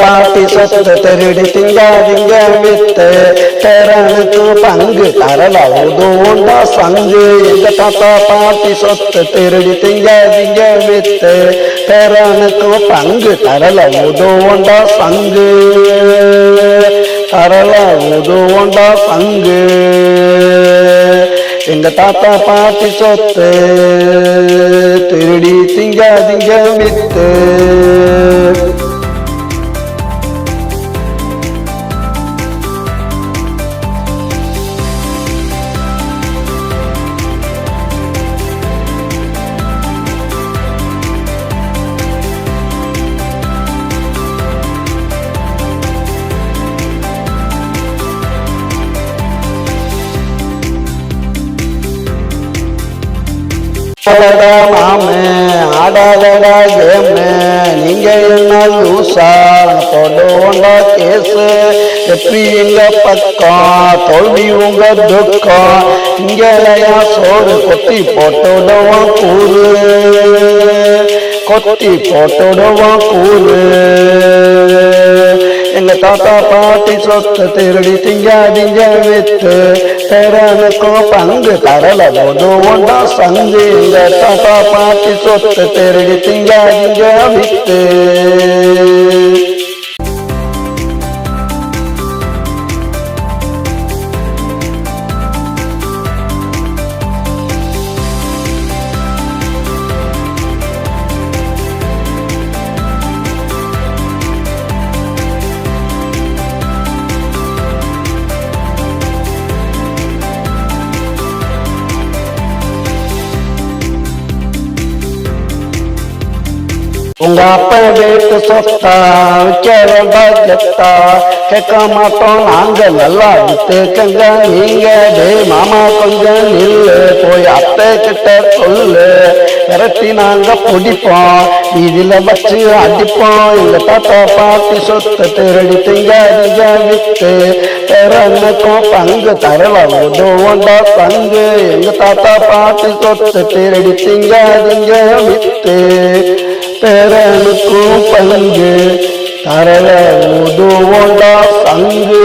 பாட்டி சொத்து திருடி திங்காதீங்க வித்து பேரனுக்கு பங்கு தரல உதவுண்டா சங்கு. எங்க தாத்தா பாட்டி சொத்து திருடி திங்காதீங்க வித்து பேரனுக்கு பங்கு தரல உதவுண்டா சங்கு. தரல உதவுண்டா சங்கு. எங்க தாத்தா பாட்டி சொத்து திருடி திங்காதீங்க வித்து. மாமே ஆடாதடா கேமு நீங்க என்ன லூசா போடுவோண்டா கேசு. எப்படி எங்க பக்கம் தோல்வி உங்க துக்கம் இங்கலையா சோறு கொத்தி போட்டுடுவோம் கூறு. கொத்தி போட்டுடுவோம் கூறு. எங்க தாத்தா பாட்டி சொத்து திருடி திங்காதீங்க வித்து பேரனுக்கும் பங்கு தரல உதவுண்டா சங்கு. எங்க தாத்தா பாட்டி சொத்து திருடி திங்காதீங்க வித்து. உங்க அப்பா வீட்டு சொத்தா விற்கிறதா கெத்தா கேட்க மாட்டோம் நாங்க நல்லா வித்துக்கங்க நீங்க. டே மாமா கொஞ்சம் நில்லு போய் அத்தை கிட்ட சொல்லு விரட்டி நாங்க பிடிப்போம் வீதியில வச்சு அடிப்போம். எங்க தாத்தா பாட்டி சொத்து திருடி திங்காதீங்க வித்து பேரனுக்கும் பங்கு தரல உதவுண்டா பங்கு. எங்க தாத்தா பாட்டி சொத்து திருடி திங்காதீங்க வித்து பேரனுக்கும் பங்கு தரல உதவுண்டா சங்கு.